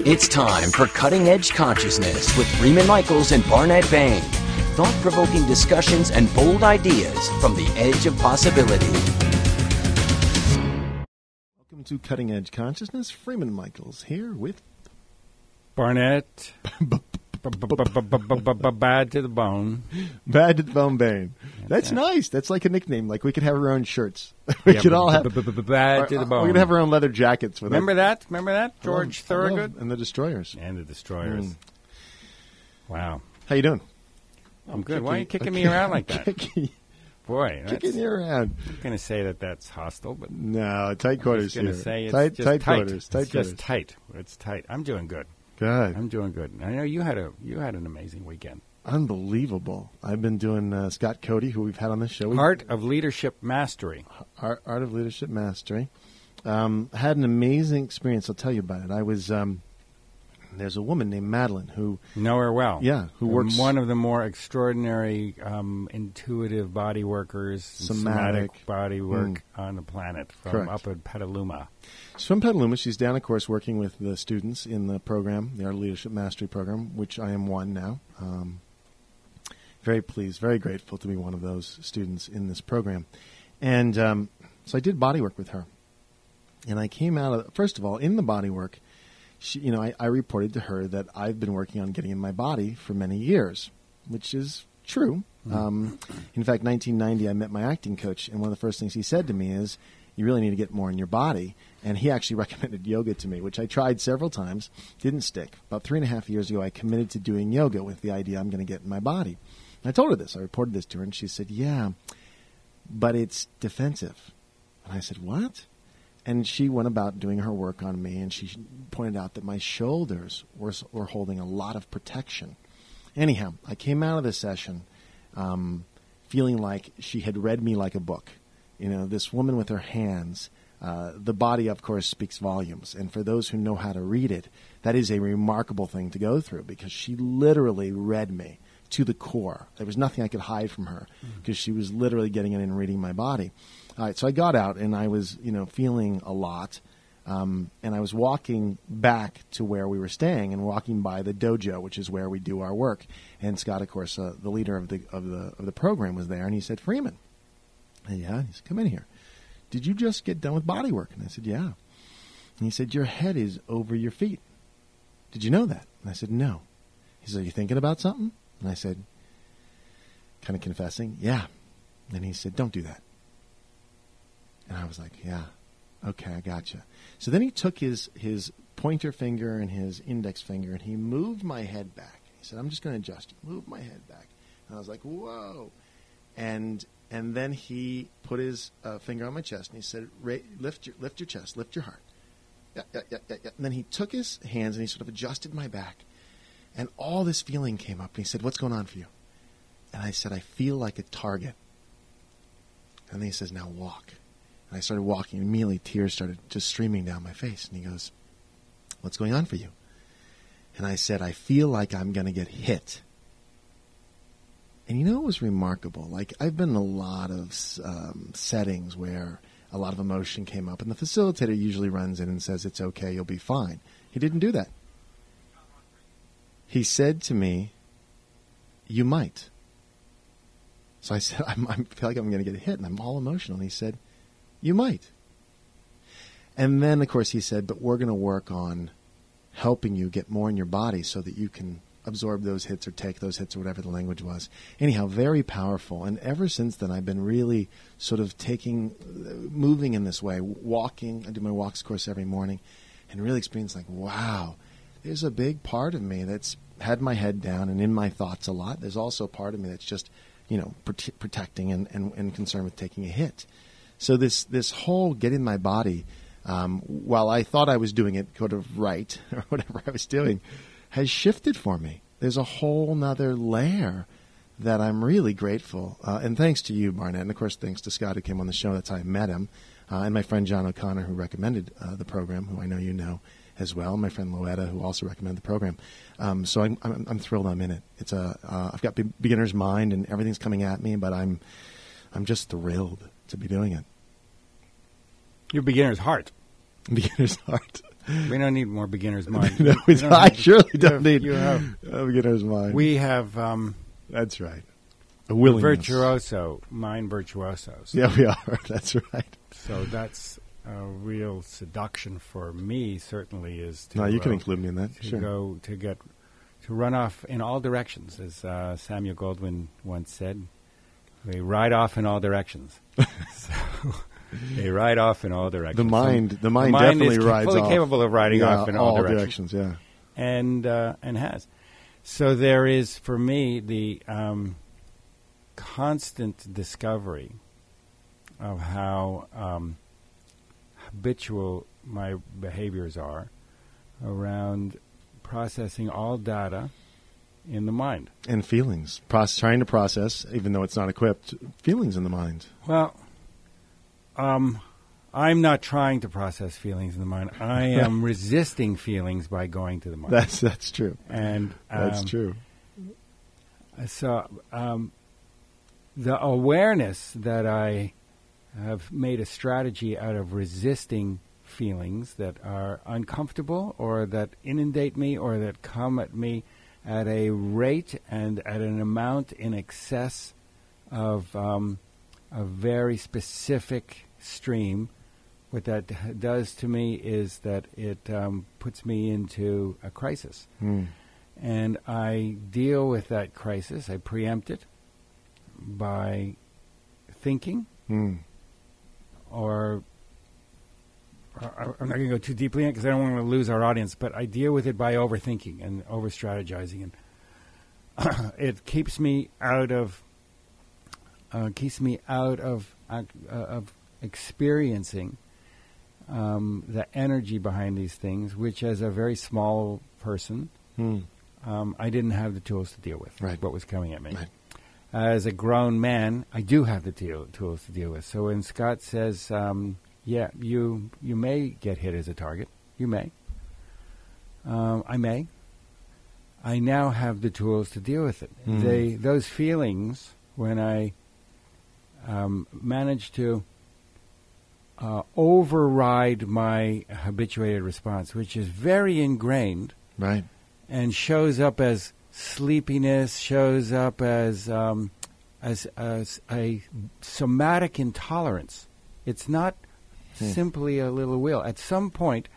It's time for Cutting Edge Consciousness with Freeman Michaels and Barnet Bain. Thought-provoking discussions and bold ideas from the edge of possibility. Welcome to Cutting Edge Consciousness. Freeman Michaels here with Barnet. Bad to the bone. Bad to the Bone Bain. That's nice. That's like a nickname. Like we could have our own shirts. We could all have bad to the bone. We could have our own leather jackets. With Remember that? George Thorogood? And the Destroyers. And the Destroyers. Wow. How you doing? I'm good. Why are you kicking me around like that? Boy, kicking you around. I'm going to say that that's hostile, but no, tight quarters here. Say tight quarters. It's just tight. It's tight. I'm doing good. Good. I'm doing good. I know you had an amazing weekend. Unbelievable. I've been doing Scott Cody, who we've had on this show. Art of Leadership Mastery. Art of Leadership Mastery. Had an amazing experience. I'll tell you about it. I was there's a woman named Madeline who know her well. Yeah, who works one of the more extraordinary intuitive body workers, somatic body work on the planet from up at Petaluma. She's from Petaluma. She's down, of course, working with the students in the program, the Art of Leadership Mastery program, which I am one now. Very pleased, very grateful to be one of those students in this program. And so I did body work with her. And I came out of, first of all, in the body work, I reported to her that I've been working on getting in my body for many years, which is true. In fact, 1990, I met my acting coach, and one of the first things he said to me is, you really need to get more in your body. And he actually recommended yoga to me, which I tried several times, didn't stick. About 3.5 years ago, I committed to doing yoga with the idea I'm going to get in my body. And I told her this. I reported this to her, and she said, yeah, but it's defensive. And I said, what? And she went about doing her work on me, and she pointed out that my shoulders were holding a lot of protection. Anyhow, I came out of this session feeling like she had read me like a book. You know, this woman with her hands, the body, of course, speaks volumes. And for those who know how to read it, that is a remarkable thing to go through because she literally read me to the core. There was nothing I could hide from her because she was literally getting in and reading my body. All right, so I got out, and I was, feeling a lot, and I was walking back to where we were staying and walking by the dojo, which is where we do our work. And Scott, of course, the leader of the program, was there, and he said, Freeman. And yeah, he said, come in here. Did you just get done with body work? And I said, yeah. And he said, your head is over your feet. Did you know that? And I said, no. He said, are you thinking about something? And I said, kind of confessing, yeah. And he said, don't do that. And I was like, yeah, okay, I gotcha. So then he took his pointer finger and his index finger, and he moved my head back. He said, I'm just going to adjust it. Move my head back. And I was like, whoa. And then he put his finger on my chest, and he said, lift your chest, lift your heart. Yeah. And then he took his hands, and he sort of adjusted my back. And all this feeling came up, and he said, what's going on for you? And I said, I feel like a target. And then he says, now walk. And I started walking, and immediately tears started just streaming down my face. And he goes, what's going on for you? And I said, I feel like I'm going to get hit. And it was remarkable. Like, I've been in a lot of settings where a lot of emotion came up, and the facilitator usually runs in and says, it's okay, you'll be fine. He didn't do that. He said to me, you might. So I said, I feel like I'm going to get hit, and I'm all emotional. And he said, you might. And then, of course, he said, but we're going to work on helping you get more in your body so that you can absorb those hits or take those hits or whatever the language was. Anyhow, very powerful. And ever since then, I've been really sort of moving in this way, walking. I do my walks, of course, every morning, and really experience like, wow, there's a big part of me that's had my head down and in my thoughts a lot. There's also a part of me that's just, protecting and concerned with taking a hit. So this whole get in my body, while I thought I was doing it sort of right, or whatever I was doing, has shifted for me. There's a whole nother layer that I'm really grateful. And thanks to you, Barnet, and of course thanks to Scott who came on the show. That's how I met him. And my friend John O'Connor who recommended the program, who I know you know as well. My friend Loetta who also recommended the program. So I'm thrilled I'm in it. It's I've got beginner's mind and everything's coming at me, but I'm just thrilled to be doing it. Your beginner's heart. Beginner's heart. We don't need more beginner's mind. No, I surely don't need a beginner's mind. We have... that's right. A willingness. Mind virtuosos. Yeah, we are. That's right. So that's a real seduction for me, certainly, is to... No, you can include me in that. To run off in all directions, as Samuel Goldwyn once said. They ride off in all directions. They ride off in all directions. The mind definitely rides off. Fully capable of riding off in all directions. Yeah, and has. So there is, for me, the constant discovery of how habitual my behaviors are around processing all data in the mind. And feelings. Trying to process, even though it's not equipped, feelings in the mind. Well, I'm not trying to process feelings in the mind. I am resisting feelings by going to the mind. That's true. And that's true. So the awareness that I have made a strategy out of resisting feelings that are uncomfortable or that inundate me or that come at me at a rate and at an amount in excess of a very specific stream. What that does to me is that it puts me into a crisis. And I deal with that crisis, I preempt it by thinking or I'm not going to go too deeply in it because I don't want to lose our audience, but I deal with it by overthinking and over-strategizing. And it keeps me out of experiencing the energy behind these things, which as a very small person, I didn't have the tools to deal with what was coming at me. Right. As a grown man, I do have the tools to deal with. So when Scott says, yeah, you may get hit as a target, you may. I may. I now have the tools to deal with it. Those feelings, when I manage to override my habituated response, which is very ingrained, right, and shows up as sleepiness, shows up as a somatic intolerance. It's not simply a little will. At some point,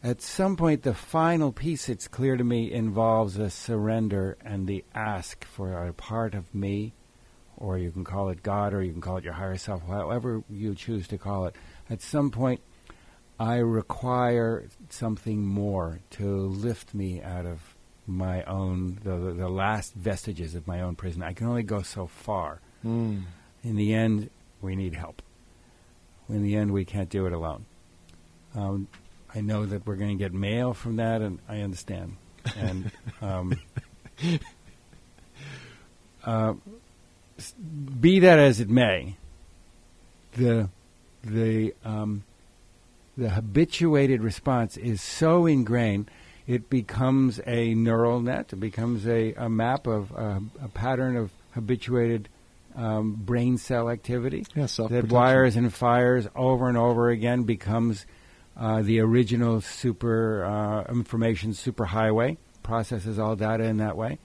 the final piece, it's clear to me, involves a surrender and the ask for a part of me, or you can call it God, or you can call it your higher self, however you choose to call it. At some point, I require something more to lift me out of my own, the last vestiges of my own prison. I can only go so far. In the end, we need help. In the end, we can't do it alone. I know that we're going to get mail from that, and I understand. And be that as it may, the habituated response is so ingrained, it becomes a neural net. It becomes a map of a pattern of habituated brain cell activity that wires and fires over and over again, becomes the original information superhighway, processes all data in that way.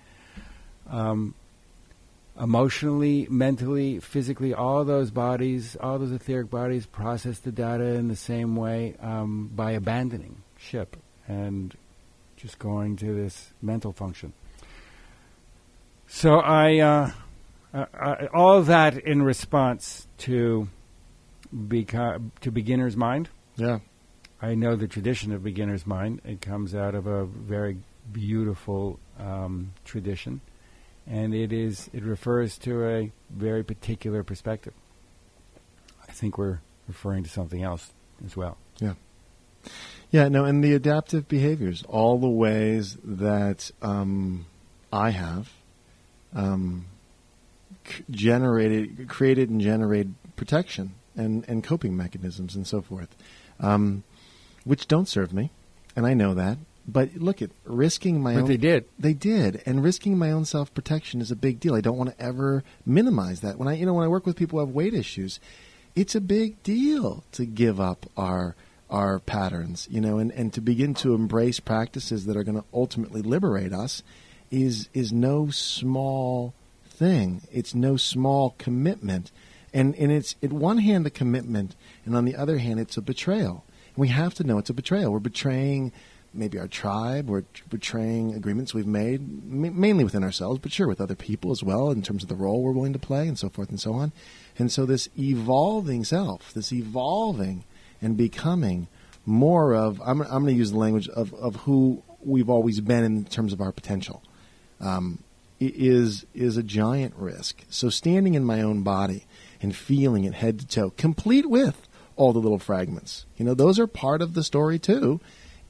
Emotionally, mentally, physically, all those etheric bodies process the data in the same way by abandoning ship and just going to this mental function. So all that in response to beginner's mind. Yeah, I know the tradition of beginner's mind. It comes out of a very beautiful tradition, and it refers to a very particular perspective. I think we're referring to something else as well. Yeah. Yeah, no, and the adaptive behaviors, all the ways that I have created and generated protection and coping mechanisms and so forth, which don't serve me, and I know that. But look, risking my own... But they did. They did, and risking my own self-protection is a big deal. I don't want to ever minimize that. When I work with people who have weight issues, it's a big deal to give up our our patterns, and to begin to embrace practices that are going to ultimately liberate us is no small thing. It's no small commitment. And it's, at one hand, a commitment, and on the other hand, it's a betrayal. And we have to know it's a betrayal. We're betraying maybe our tribe. We're betraying agreements we've made, mainly within ourselves, but sure, with other people as well, in terms of the role we're willing to play and so forth and so on. And so this evolving self, this evolving and becoming more of, I'm going to use the language of who we've always been in terms of our potential, is a giant risk. So standing in my own body and feeling it head to toe, complete with all the little fragments, those are part of the story too,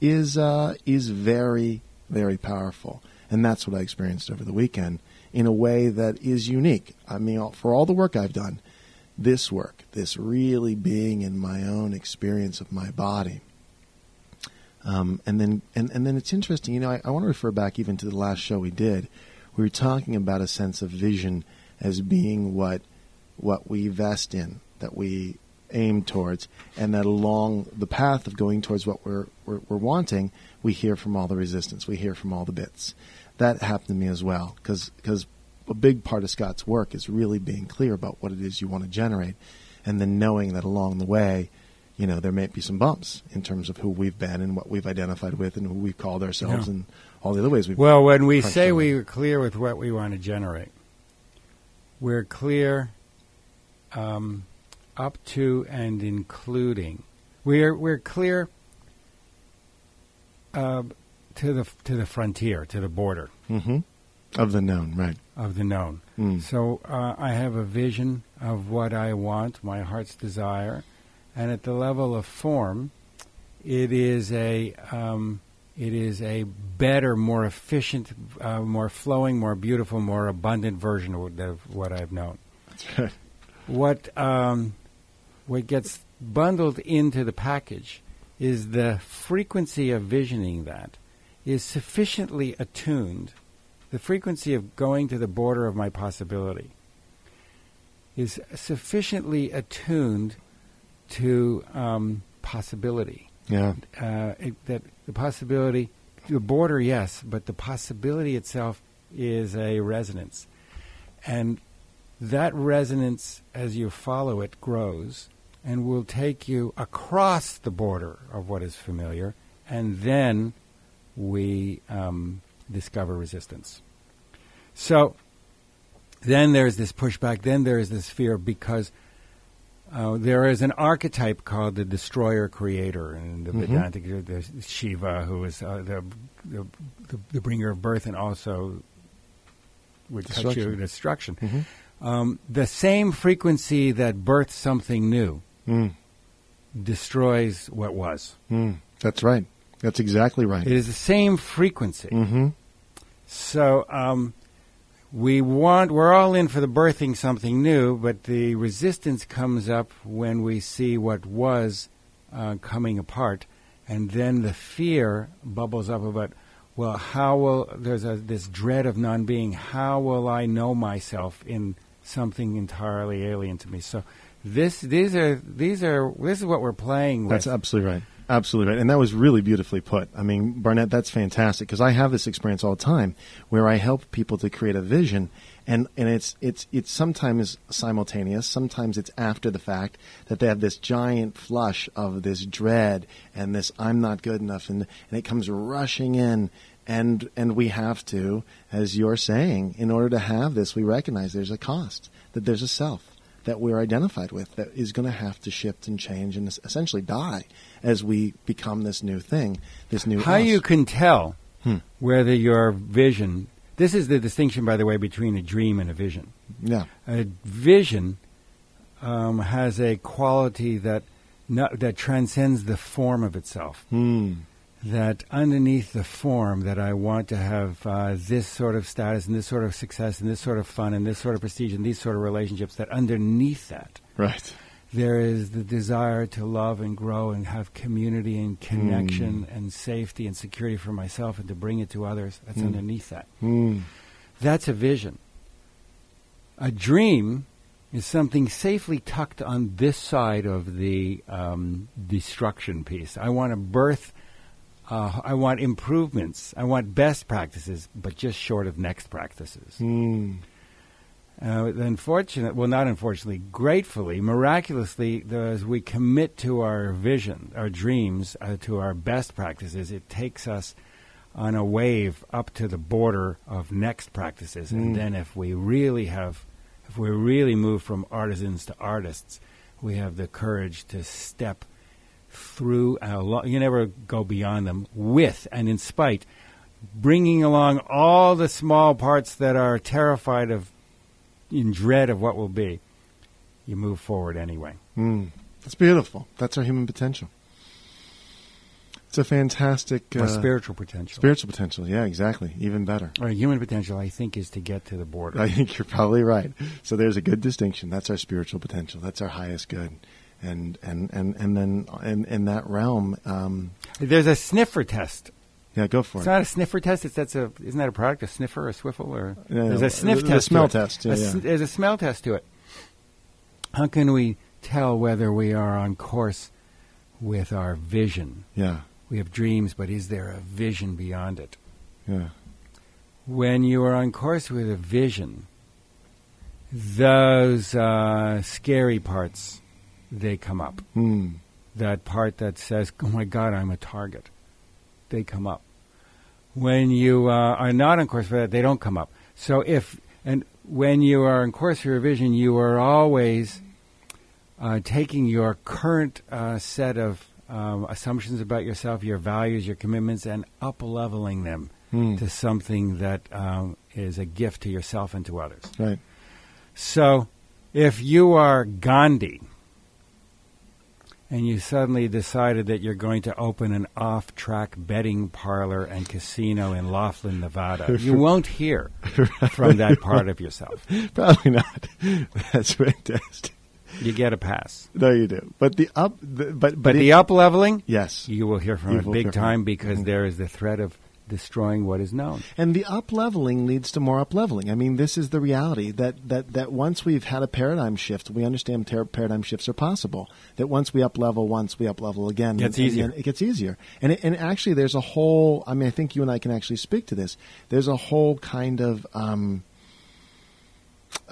is very, very powerful. And that's what I experienced over the weekend in a way that is unique. I mean, for all the work I've done, this work, this really being in my own experience of my body. And then it's interesting, I want to refer back even to the last show we did. We were talking about a sense of vision as being what we vest in, that we aim towards, and that along the path of going towards what we're wanting, we hear from all the resistance, we hear from all the bits. That happened to me as well, because a big part of Scott's work is really being clear about what it is you want to generate, and then knowing that along the way, there may be some bumps in terms of who we've been and what we've identified with and who we've called ourselves and all the other ways we've. Well, when we say we're clear with what we want to generate, we're clear up to and including. We're clear to the frontier, to the border. Mm-hmm. Of the known, right. Of the known. So I have a vision of what I want, my heart's desire, and at the level of form, it is a better, more efficient, more flowing, more beautiful, more abundant version of what I've known. That's right. What gets bundled into the package is the frequency of visioning that is sufficiently attuned. The frequency of going to the border of my possibility is sufficiently attuned to possibility. Yeah. That the possibility, the border, yes, but the possibility itself is a resonance. And that resonance, as you follow it, grows and will take you across the border of what is familiar, and then we discover resistance. So then there's this pushback, then there is this fear, because there is an archetype called the destroyer creator, and the Vedantic, there's Shiva, who is the bringer of birth and also would cut you to destruction. Mm-hmm. The same frequency that births something new destroys what was. That's right. That's exactly right. It is the same frequency. Mm-hmm. So we're all in for the birthing something new, but the resistance comes up when we see what was coming apart, and then the fear bubbles up about, well, how will, this dread of non-being, how will I know myself in something entirely alien to me? So this is what we're playing with. That's absolutely right. Absolutely right. And that was really beautifully put. I mean, Barnett, that's fantastic, because I have this experience all the time where I help people to create a vision, and it's sometimes simultaneous, sometimes it's after the fact that they have this giant flush of this dread and this I'm not good enough, and it comes rushing in, and we have to, as you're saying, in order to have this, we recognize there's a cost, that there's a self that we're identified with that is going to have to shift and change and essentially die as we become this new thing, this new How us. you can tell whether your vision, this is the distinction, by the way, between a dream and a vision. Yeah. A vision has a quality that transcends the form of itself. That underneath the form, that I want to have this sort of status and this sort of success and this sort of fun and this sort of prestige and these sort of relationships, that underneath that, right, there is the desire to love and grow and have community and connection and safety and security for myself and to bring it to others. That's underneath that. That's a vision. A dream is something safely tucked on this side of the destruction piece. I want to birth, I want improvements, I want best practices, but just short of next practices. Gratefully, miraculously, as we commit to our vision, our dreams, to our best practices, it takes us on a wave up to the border of next practices. And then if we really move from artisans to artists, we have the courage to step through. You never go beyond them with and in spite, bringing along all the small parts that are terrified of, in dread of what will be. You move forward anyway. That's beautiful. That's our human potential. It's a fantastic... or spiritual potential. Spiritual potential, yeah, exactly. Even better. Or human potential, I think, is to get to the border. I think you're probably right. So there's a good distinction. That's our spiritual potential. That's our highest good. And then in that realm... there's a sniffer test. Yeah, go for it. It's not a sniffer test. Isn't that a product? A sniffer, a swiffle, or there's a sniff test. A smell to it. test. Yeah, There's a smell test to it. How can we tell whether we are on course with our vision? Yeah. We have dreams, but is there a vision beyond it? Yeah. When you are on course with a vision, those scary parts, they come up. That part that says, "Oh my God, I'm a target," they come up. When you are not on course for that, they don't come up. So when you are on course for your vision, you are always taking your current set of assumptions about yourself, your values, your commitments, and up-leveling them to something that is a gift to yourself and to others. Right. So if you are Gandhi and you suddenly decided that you're going to open an off-track betting parlor and casino in Laughlin, Nevada, you won't hear from that part of yourself. Probably not. That's fantastic. You get a pass. No, you do. But the up leveling, yes, you will hear from it big time because there is the threat of destroying what is known. And the up leveling leads to more up leveling. I mean, this is the reality that once we've had a paradigm shift, we understand paradigm shifts are possible. That once we up level again, it gets easier. And actually, there's a whole. I mean, I think you and I can actually speak to this. There's a whole kind of.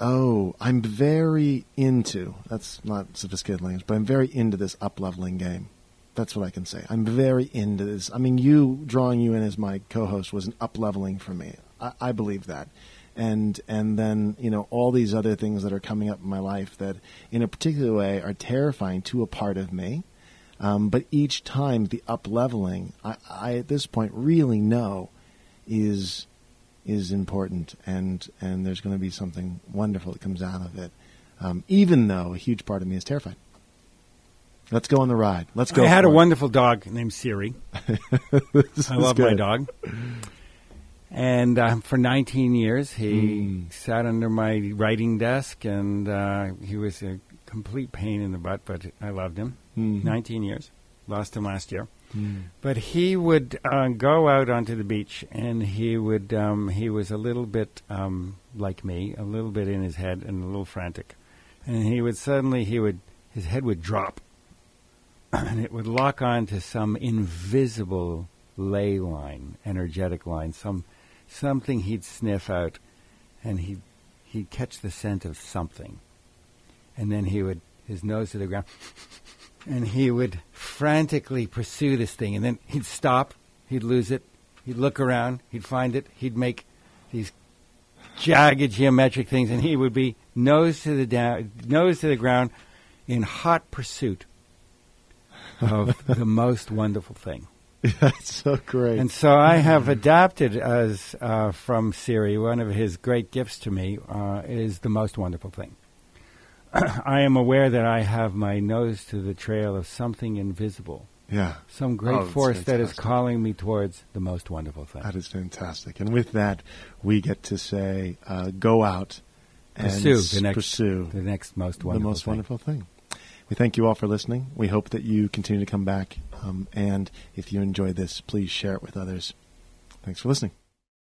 I'm very into, that's not sophisticated language, but I'm very into this up-leveling game. That's what I can say. I'm very into this. I mean, drawing you in as my co-host was an up-leveling for me. I believe that. And then, all these other things that are coming up in my life that in a particular way are terrifying to a part of me. But each time the up-leveling, I at this point really know is important, and there's going to be something wonderful that comes out of it, even though a huge part of me is terrified. Let's go on the ride. Let's go. I had a wonderful dog named Siri. I love my dog. And for 19 years, he sat under my writing desk, and he was a complete pain in the butt, but I loved him. 19 years. Lost him last year. But he would go out onto the beach, and he was a little bit like me, a little bit in his head and a little frantic. And his head would drop, and it would lock on to some invisible ley line, energetic line, something he'd sniff out, and he'd catch the scent of something. And then his nose to the ground, and he would frantically pursue this thing, and then he'd stop, he'd lose it, he'd look around, he'd find it, he'd make these jagged geometric things, and he would be nose to the ground in hot pursuit of the most wonderful thing. That's so great. And so I have adapted as from Siri, one of his great gifts to me is the most wonderful thing. I am aware that I have my nose to the trail of something invisible. Yeah. Some great force that is calling me towards the most wonderful thing. That is fantastic. And with that, we get to say, go out and pursue the next most wonderful thing. We thank you all for listening. We hope that you continue to come back. And if you enjoyed this, please share it with others. Thanks for listening.